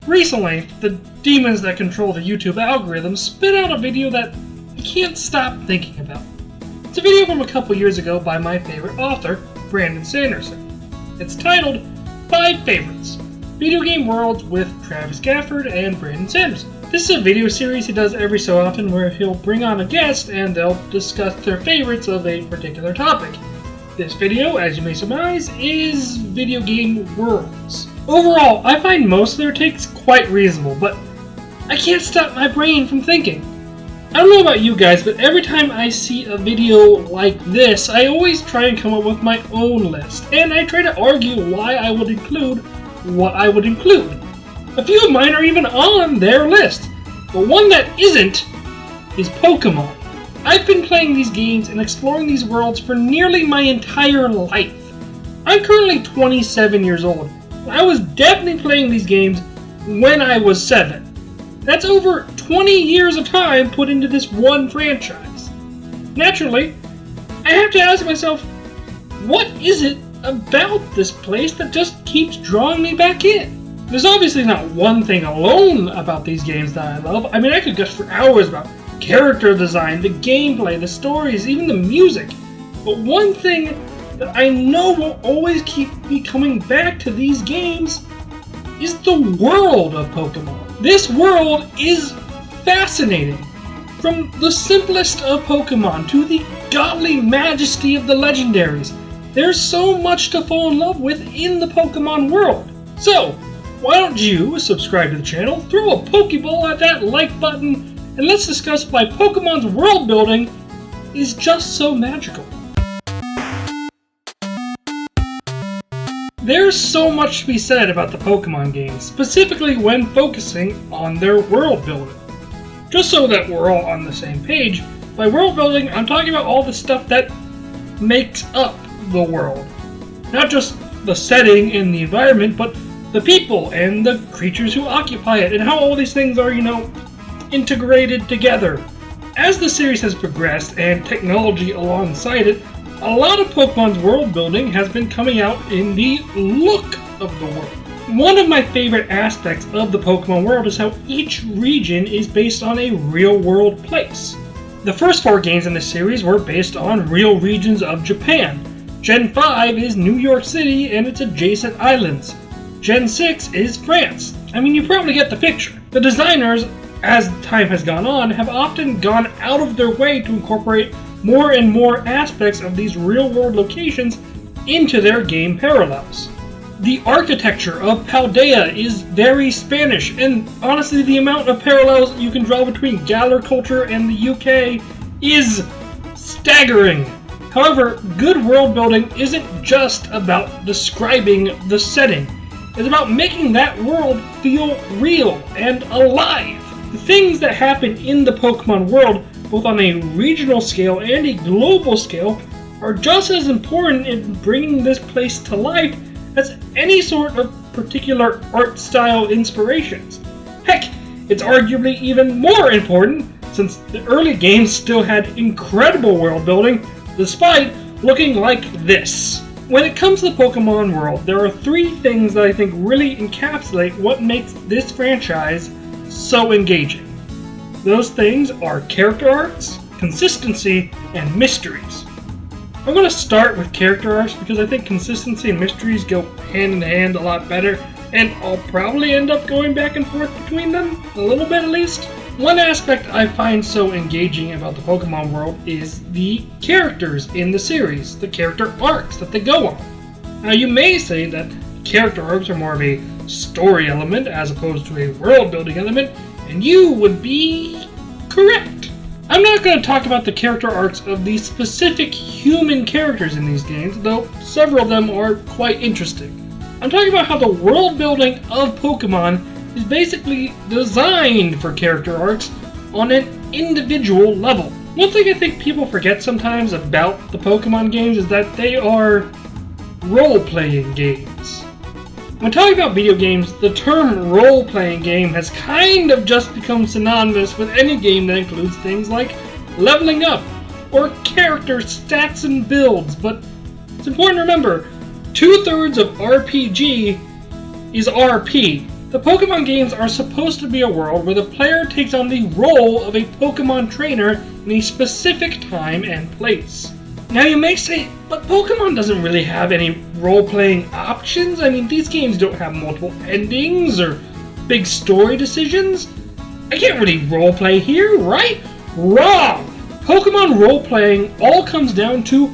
Recently, the demons that control the YouTube algorithm spit out a video that I can't stop thinking about. It's a video from a couple years ago by my favorite author, Brandon Sanderson. It's titled 5 Favorites, Video Game Worlds with Travis Gafford and Brandon Sanderson. This is a video series he does every so often where he'll bring on a guest and they'll discuss their favorites of a particular topic. This video, as you may surmise, is Video Game Worlds. Overall, I find most of their takes quite reasonable, but I can't stop my brain from thinking. I don't know about you guys, but every time I see a video like this, I always try and come up with my own list, and I try to argue why I would include what I would include. A few of mine are even on their list, but one that isn't is Pokemon. I've been playing these games and exploring these worlds for nearly my entire life. I'm currently 27 years old. I was definitely playing these games when I was 7. That's over 20 years of time put into this one franchise. Naturally, I have to ask myself, what is it about this place that just keeps drawing me back in? There's obviously not one thing alone about these games that I love. I mean, I could gush for hours about character design, the gameplay, the stories, even the music. But one thing that I know will always keep me coming back to these games is the world of Pokemon. This world is fascinating. From the simplest of Pokemon to the godly majesty of the legendaries, there's so much to fall in love with in the Pokemon world. So, why don't you subscribe to the channel, throw a Pokeball at that like button, and let's discuss why Pokemon's world building is just so magical. There's so much to be said about the Pokemon games, specifically when focusing on their world building. Just so that we're all on the same page, by world building I'm talking about all the stuff that makes up the world. Not just the setting and the environment, but the people and the creatures who occupy it, and how all these things are, integrated together. As the series has progressed and technology alongside it, a lot of Pokemon's world building has been coming out in the look of the world. One of my favorite aspects of the Pokemon world is how each region is based on a real-world place. The first 4 games in the series were based on real regions of Japan. Gen 5 is New York City and its adjacent islands. Gen 6 is France. I mean, you probably get the picture. The designers, as time has gone on, have often gone out of their way to incorporate more and more aspects of these real-world locations into their game parallels. The architecture of Paldea is very Spanish, and honestly the amount of parallels you can draw between Galar culture and the UK is staggering. However, good world building isn't just about describing the setting. It's about making that world feel real and alive. The things that happen in the Pokemon world, both on a regional scale and a global scale, are just as important in bringing this place to life as any sort of particular art style inspirations. Heck, it's arguably even more important since the early games still had incredible world building despite looking like this. When it comes to the Pokemon world, there are 3 things that I think really encapsulate what makes this franchise so engaging. Those things are character arcs, consistency, and mysteries. I'm going to start with character arcs because I think consistency and mysteries go hand in hand a lot better, and I'll probably end up going back and forth between them, a little bit at least. One aspect I find so engaging about the Pokemon world is the characters in the series, the character arcs that they go on. Now you may say that character arcs are more of a story element as opposed to a world building element, and you would be correct. I'm not going to talk about the character arcs of the specific human characters in these games, though several of them are quite interesting. I'm talking about how the world building of Pokemon is basically designed for character arcs on an individual level. One thing I think people forget sometimes about the Pokemon games is that they are role-playing games. When talking about video games, the term role-playing game has kind of just become synonymous with any game that includes things like leveling up or character stats and builds, but it's important to remember, 2/3 of RPG is RP, The Pokemon games are supposed to be a world where the player takes on the role of a Pokemon trainer in a specific time and place. Now you may say, but Pokemon doesn't really have any role-playing options. I mean, these games don't have multiple endings or big story decisions. I can't really role-play here, right? Wrong! Pokemon role-playing all comes down to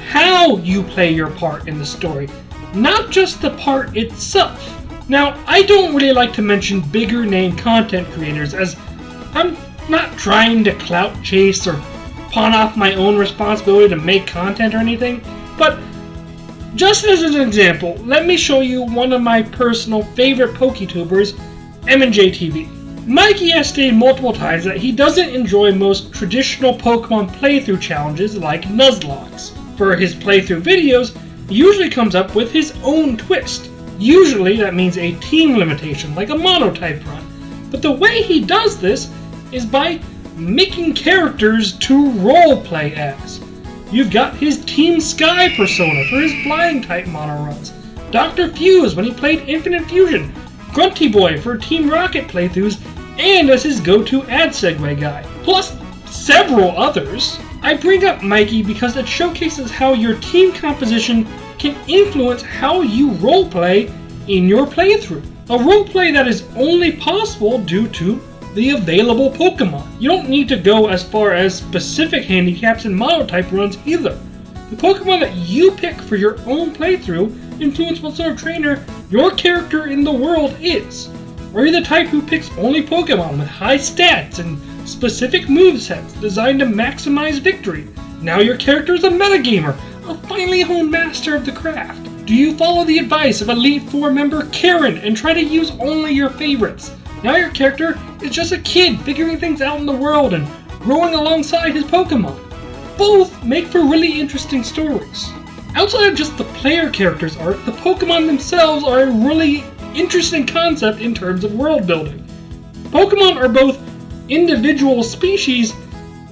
how you play your part in the story, not just the part itself. Now, I don't really like to mention bigger name content creators, as I'm not trying to clout chase or pawn off my own responsibility to make content or anything, but just as an example, let me show you one of my personal favorite PokeTubers, M&J TV. Mikey has stated multiple times that he doesn't enjoy most traditional Pokemon playthrough challenges like Nuzlocke. For his playthrough videos, he usually comes up with his own twist. Usually that means a team limitation, like a monotype run. But the way he does this is by making characters to roleplay as. You've got his Team Sky persona for his flying type mono runs, Dr. Fuse when he played Infinite Fusion, Grunty Boy for Team Rocket playthroughs, and as his go-to ad segue guy, plus several others. I bring up Mikey because it showcases how your team composition can influence how you roleplay in your playthrough. A roleplay that is only possible due to the available Pokemon. You don't need to go as far as specific handicaps and monotype runs either. The Pokemon that you pick for your own playthrough influence what sort of trainer your character in the world is. Are you the type who picks only Pokemon with high stats and specific movesets designed to maximize victory? Now your character is a metagamer, a finely honed master of the craft. Do you follow the advice of Elite Four member Karen and try to use only your favorites? Now your character is just a kid figuring things out in the world and growing alongside his Pokemon. Both make for really interesting stories. Outside of just the player character's art, the Pokemon themselves are a really interesting concept in terms of world building. Pokemon are both individual species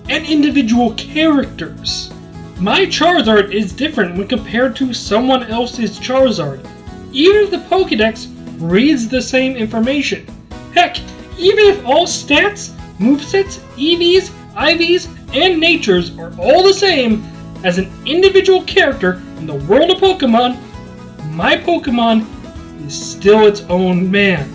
and individual characters. My Charizard is different when compared to someone else's Charizard, even if the Pokédex reads the same information. Heck, even if all stats, movesets, EVs, IVs, and natures are all the same as an individual character in the world of Pokemon, my Pokemon is still its own man.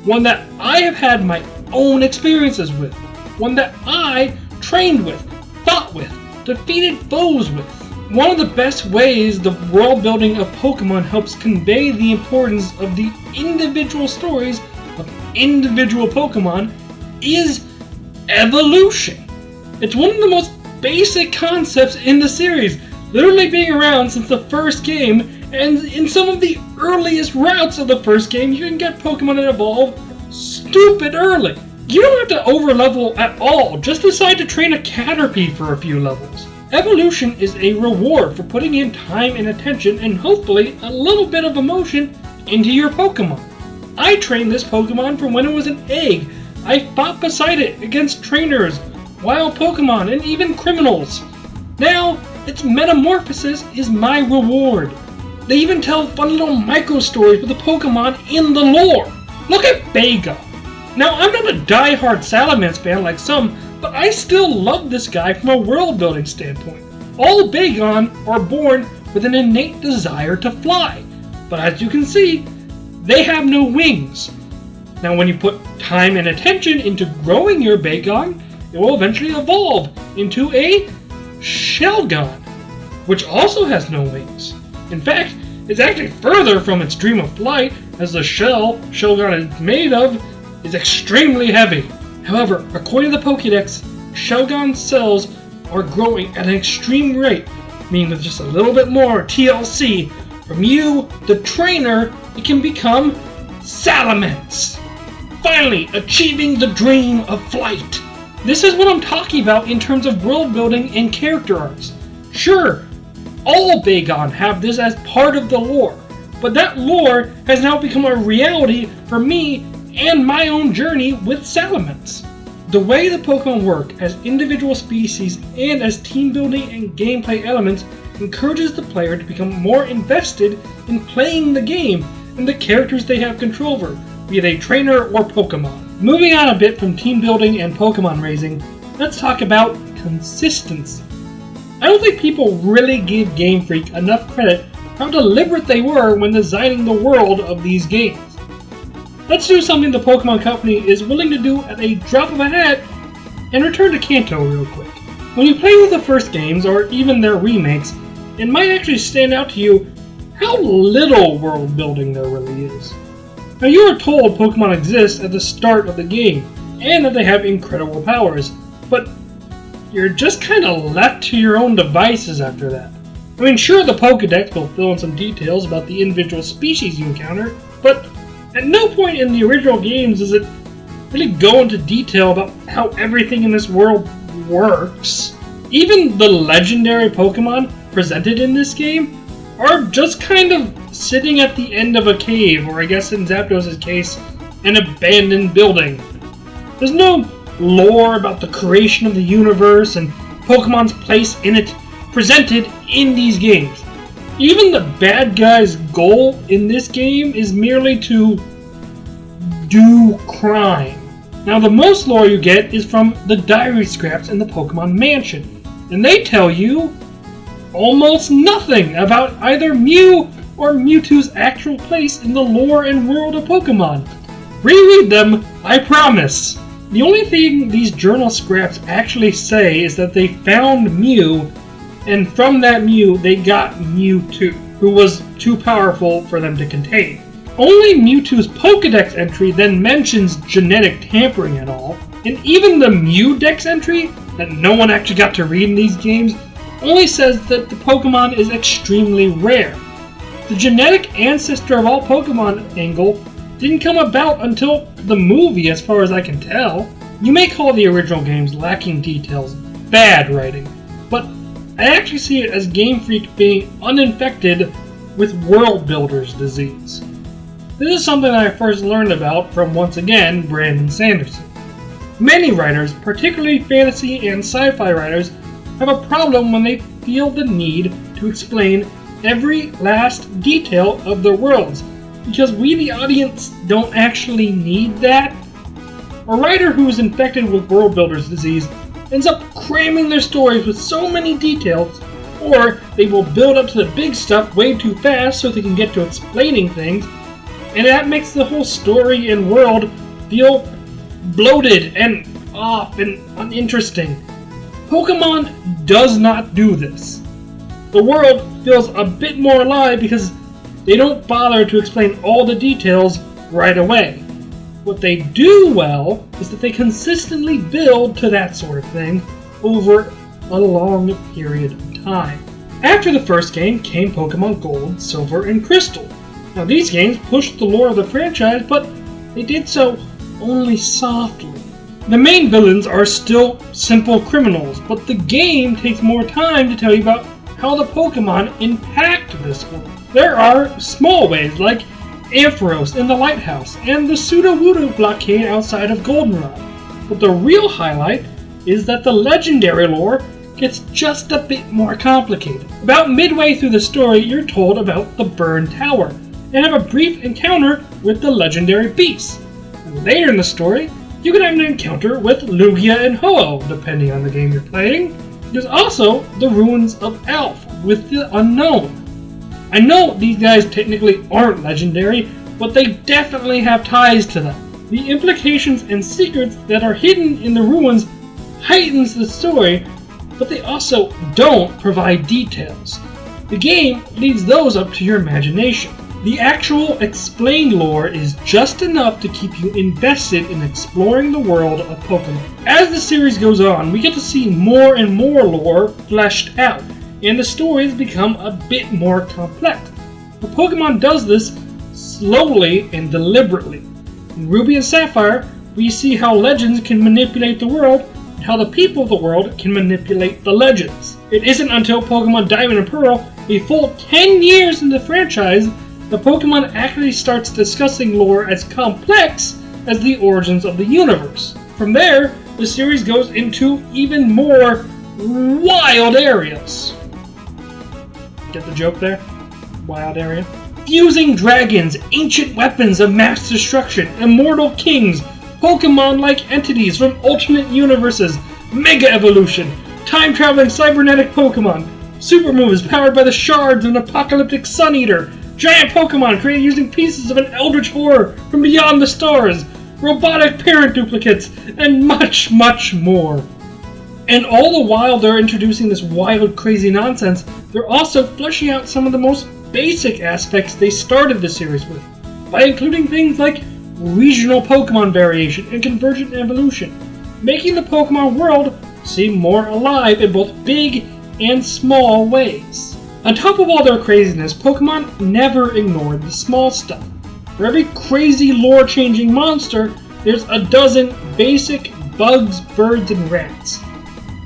One that I have had my own experiences with. One that I trained with, fought with, defeated foes with. One of the best ways the world building of Pokemon helps convey the importance of the individual stories of individual Pokemon is evolution. It's one of the most basic concepts in the series, literally being around since the first game, and in some of the earliest routes of the first game, you can get Pokemon that evolve stupid early. You don't have to overlevel at all, just decide to train a Caterpie for a few levels. Evolution is a reward for putting in time and attention and hopefully a little bit of emotion into your Pokemon. I trained this Pokemon from when it was an egg. I fought beside it against trainers, wild Pokemon, and even criminals. Now, its metamorphosis is my reward. They even tell fun little micro stories with the Pokemon in the lore. Look at Bago. Now, I'm not a die-hard Salamence fan like some, but I still love this guy from a world-building standpoint. All Bagon are born with an innate desire to fly, but as you can see, they have no wings. Now, when you put time and attention into growing your Bagon, it will eventually evolve into a Shelgon, which also has no wings. In fact, it's actually further from its dream of flight, as the shell Shelgon is made of is extremely heavy. However, according to the Pokédex, Shelgon cells are growing at an extreme rate, meaning with just a little bit more TLC from you, the trainer, it can become Salamence. Finally, achieving the dream of flight. This is what I'm talking about in terms of world building and character arcs. Sure, all Bagon have this as part of the lore, but that lore has now become a reality for me and my own journey with Salamence. The way the Pokemon work as individual species and as team building and gameplay elements encourages the player to become more invested in playing the game and the characters they have control over, be it a trainer or Pokemon. Moving on a bit from team building and Pokemon raising, let's talk about consistency. I don't think people really give Game Freak enough credit for how deliberate they were when designing the world of these games. Let's do something the Pokemon Company is willing to do at a drop of a hat and return to Kanto real quick. When you play with the first games, or even their remakes, it might actually stand out to you how little world building there really is. Now, you are told Pokemon exist at the start of the game, and that they have incredible powers, but you're just kind of left to your own devices after that. I mean, sure, the Pokedex will fill in some details about the individual species you encounter, but at no point in the original games does it really go into detail about how everything in this world works. Even the legendary Pokemon presented in this game are just kind of sitting at the end of a cave, or I guess in Zapdos' case, an abandoned building. There's no lore about the creation of the universe and Pokemon's place in it presented in these games. Even the bad guy's goal in this game is merely to do crime. Now, the most lore you get is from the diary scraps in the Pokemon Mansion, and they tell you almost nothing about either Mew or Mewtwo's actual place in the lore and world of Pokemon. Reread them, I promise! The only thing these journal scraps actually say is that they found Mew, and from that Mew they got Mewtwo, who was too powerful for them to contain. Only Mewtwo's Pokedex entry then mentions genetic tampering at all, and even the Mew Dex entry, that no one actually got to read in these games, only says that the Pokemon is extremely rare. The genetic ancestor of all Pokemon angle didn't come about until the movie, as far as I can tell. You may call the original games lacking details bad writing, but I actually see it as Game Freak being uninfected with World Builder's disease. This is something I first learned about from, once again, Brandon Sanderson. Many writers, particularly fantasy and sci-fi writers, have a problem when they feel the need to explain every last detail of their worlds, because we, the audience, don't actually need that. A writer who is infected with World Builder's disease ends up cramming their stories with so many details, or they will build up to the big stuff way too fast so they can get to explaining things, and that makes the whole story and world feel bloated and off and uninteresting. Pokemon does not do this. The world feels a bit more alive because they don't bother to explain all the details right away. What they do well is that they consistently build to that sort of thing over a long period of time. After the first game came Pokemon Gold, Silver, and Crystal. Now, these games pushed the lore of the franchise, but they did so only softly. The main villains are still simple criminals, but the game takes more time to tell you about how the Pokemon impact this world. There are small ways, like Ampharos in the lighthouse and the Sudowoodo blockade outside of Goldenrod. But the real highlight is that the legendary lore gets just a bit more complicated. About midway through the story, you're told about the Burn Tower and have a brief encounter with the legendary beasts. And later in the story, you can have an encounter with Lugia and Ho-Oh, depending on the game you're playing. There's also the Ruins of Elf with the Unknown. I know these guys technically aren't legendary, but they definitely have ties to them. The implications and secrets that are hidden in the ruins heightens the story, but they also don't provide details. The game leaves those up to your imagination. The actual explained lore is just enough to keep you invested in exploring the world of Pokemon. As the series goes on, we get to see more and more lore fleshed out, and the stories become a bit more complex. But Pokemon does this slowly and deliberately. In Ruby and Sapphire, we see how legends can manipulate the world, and how the people of the world can manipulate the legends. It isn't until Pokemon Diamond and Pearl, a full 10 years into the franchise, the Pokemon actually starts discussing lore as complex as the origins of the universe. From there, the series goes into even more wild areas. Get the joke there? Wild area? Fusing dragons, ancient weapons of mass destruction, immortal kings, Pokemon-like entities from alternate universes, Mega Evolution, time-traveling cybernetic Pokemon, super moves powered by the shards of an apocalyptic Sun Eater, giant Pokemon created using pieces of an eldritch horror from beyond the stars, robotic parent duplicates, and much, much more. And all the while they're introducing this wild, crazy nonsense, they're also fleshing out some of the most basic aspects they started the series with, by including things like regional Pokemon variation and convergent evolution, making the Pokemon world seem more alive in both big and small ways. On top of all their craziness, Pokemon never ignored the small stuff. For every crazy lore-changing monster, there's a dozen basic bugs, birds, and rats.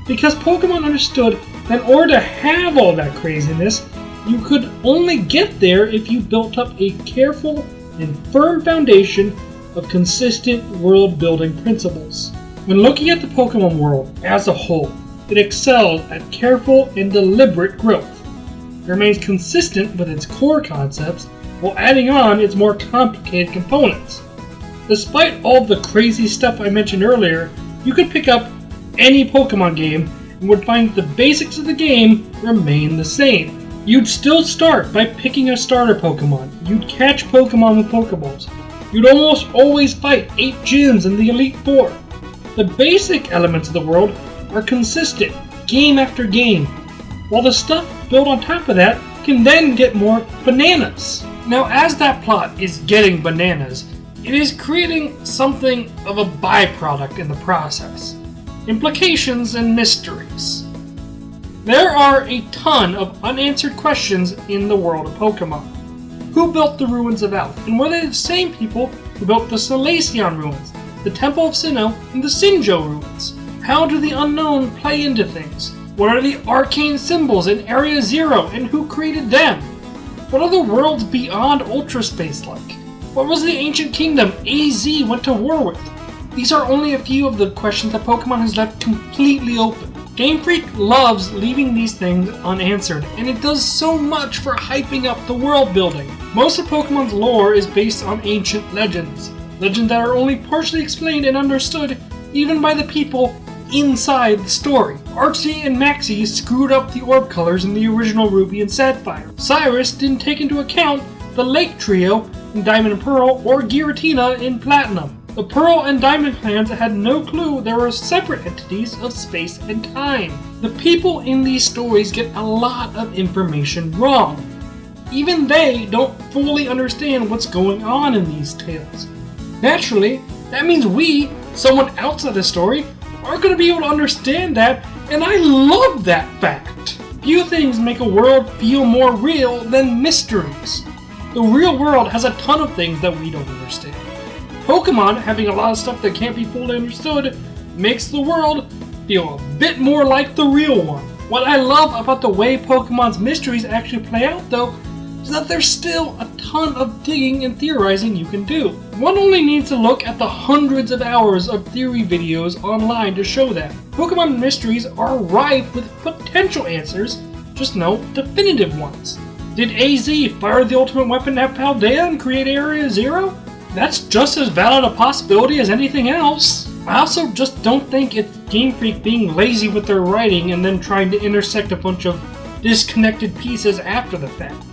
Because Pokemon understood that in order to have all that craziness, you could only get there if you built up a careful and firm foundation of consistent world-building principles. When looking at the Pokemon world as a whole, it excels at careful and deliberate growth. It remains consistent with its core concepts while adding on its more complicated components. Despite all the crazy stuff I mentioned earlier, you could pick up any Pokemon game and would find the basics of the game remain the same. You'd still start by picking a starter Pokemon. You'd catch Pokemon with Pokeballs. You'd almost always fight 8 gyms in the Elite Four. The basic elements of the world are consistent, game after game, while the stuff built on top of that can then get more bananas. Now, as that plot is getting bananas, it is creating something of a byproduct in the process. Implications and mysteries. There are a ton of unanswered questions in the world of Pokemon. Who built the ruins of Elf, and were they the same people who built the Salacion ruins, the Temple of Sinnoh, and the Sinjoh ruins? How do the unknown play into things? What are the arcane symbols in Area Zero, and who created them? What are the worlds beyond Ultra Space like? What was the ancient kingdom AZ went to war with? These are only a few of the questions that Pokemon has left completely open. Game Freak loves leaving these things unanswered, and it does so much for hyping up the world building. Most of Pokemon's lore is based on ancient legends that are only partially explained and understood even by the people inside the story. Archie and Maxie screwed up the orb colors in the original Ruby and Sapphire. Cyrus didn't take into account the Lake Trio in Diamond and Pearl or Giratina in Platinum. The Pearl and Diamond clans had no clue there were separate entities of space and time. The people in these stories get a lot of information wrong. Even they don't fully understand what's going on in these tales. Naturally, that means we, someone outside the story, aren't going to be able to understand that, and I love that fact. Few things make a world feel more real than mysteries. The real world has a ton of things that we don't understand. Pokemon having a lot of stuff that can't be fully understood makes the world feel a bit more like the real one. What I love about the way Pokemon's mysteries actually play out, though, is that there's still a ton of digging and theorizing you can do. One only needs to look at the hundreds of hours of theory videos online to show that. Pokemon mysteries are rife with potential answers, just no definitive ones. Did AZ fire the ultimate weapon at Paldea and create Area Zero? That's just as valid a possibility as anything else. I also just don't think it's Game Freak being lazy with their writing and then trying to intersect a bunch of disconnected pieces after the fact.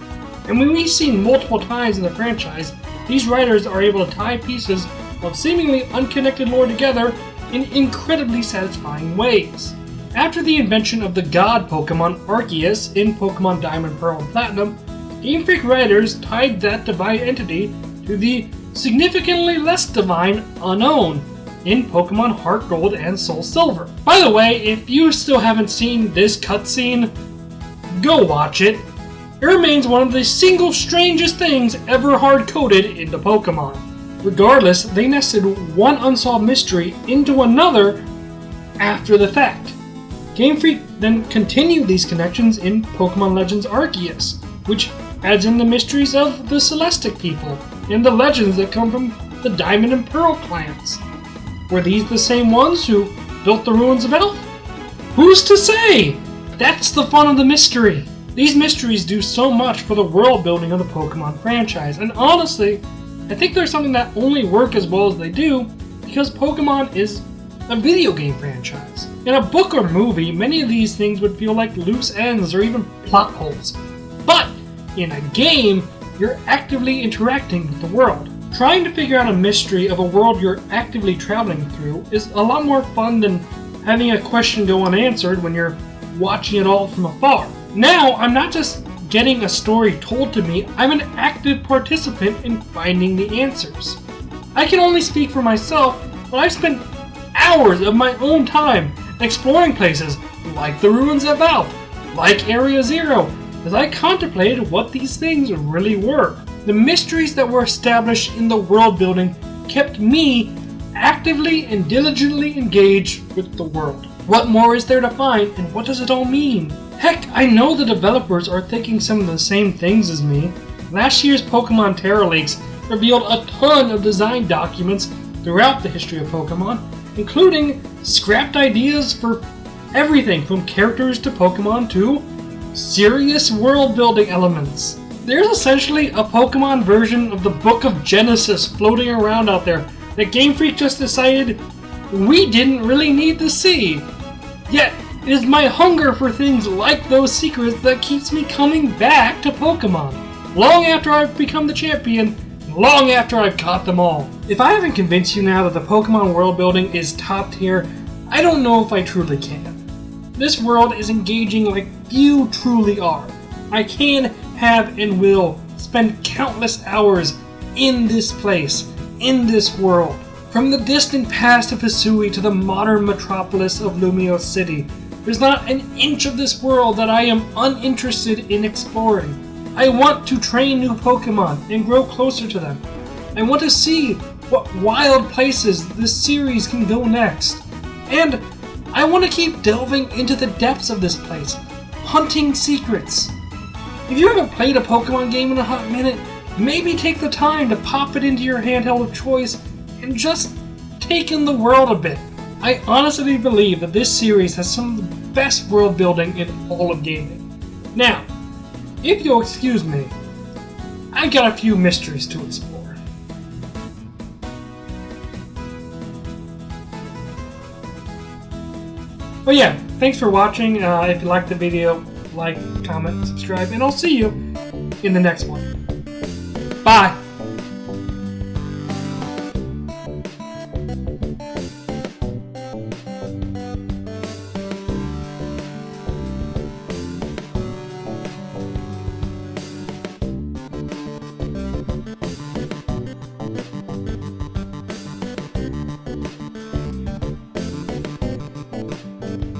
And when we've seen multiple times in the franchise, these writers are able to tie pieces of seemingly unconnected lore together in incredibly satisfying ways. After the invention of the god Pokemon Arceus in Pokemon Diamond, Pearl, and Platinum, Game Freak writers tied that divine entity to the significantly less divine Unknown in Pokemon Heart Gold and Soul Silver. By the way, if you still haven't seen this cutscene, go watch it. It remains one of the single strangest things ever hard-coded into Pokemon. Regardless, they nested one unsolved mystery into another after the fact. Game Freak then continued these connections in Pokemon Legends Arceus, which adds in the mysteries of the Celestic people and the legends that come from the Diamond and Pearl clans. Were these the same ones who built the ruins of Elf? Who's to say? That's the fun of the mystery. These mysteries do so much for the world building of the Pokemon franchise, and honestly, I think they're something that only work as well as they do because Pokemon is a video game franchise. In a book or movie, many of these things would feel like loose ends or even plot holes. But in a game, you're actively interacting with the world. Trying to figure out a mystery of a world you're actively traveling through is a lot more fun than having a question go unanswered when you're watching it all from afar. Now, I'm not just getting a story told to me, I'm an active participant in finding the answers. I can only speak for myself, but I've spent hours of my own time exploring places like the ruins of Alph, like Area Zero, as I contemplated what these things really were. The mysteries that were established in the world building kept me actively and diligently engaged with the world. What more is there to find, and what does it all mean? Heck, I know the developers are thinking some of the same things as me. Last year's Pokemon Terra Leaks revealed a ton of design documents throughout the history of Pokemon, including scrapped ideas for everything from characters to Pokemon to serious world building elements. There's essentially a Pokemon version of the Book of Genesis floating around out there that Game Freak just decided we didn't really need to see. Yet, it is my hunger for things like those secrets that keeps me coming back to Pokemon, long after I've become the champion, long after I've caught them all. If I haven't convinced you now that the Pokemon world building is top tier, I don't know if I truly can. This world is engaging like few truly are. I can, have, and will spend countless hours in this place, in this world. From the distant past of Hisui to the modern metropolis of Lumio City, there's not an inch of this world that I am uninterested in exploring. I want to train new Pokemon and grow closer to them. I want to see what wild places this series can go next. And I want to keep delving into the depths of this place, hunting secrets. If you haven't played a Pokemon game in a hot minute, maybe take the time to pop it into your handheld of choice and just take in the world a bit. I honestly believe that this series has some of the best world building in all of gaming. Now, if you'll excuse me, I got a few mysteries to explore. But yeah, thanks for watching. If you liked the video, like, comment, subscribe, and I'll see you in the next one. Bye!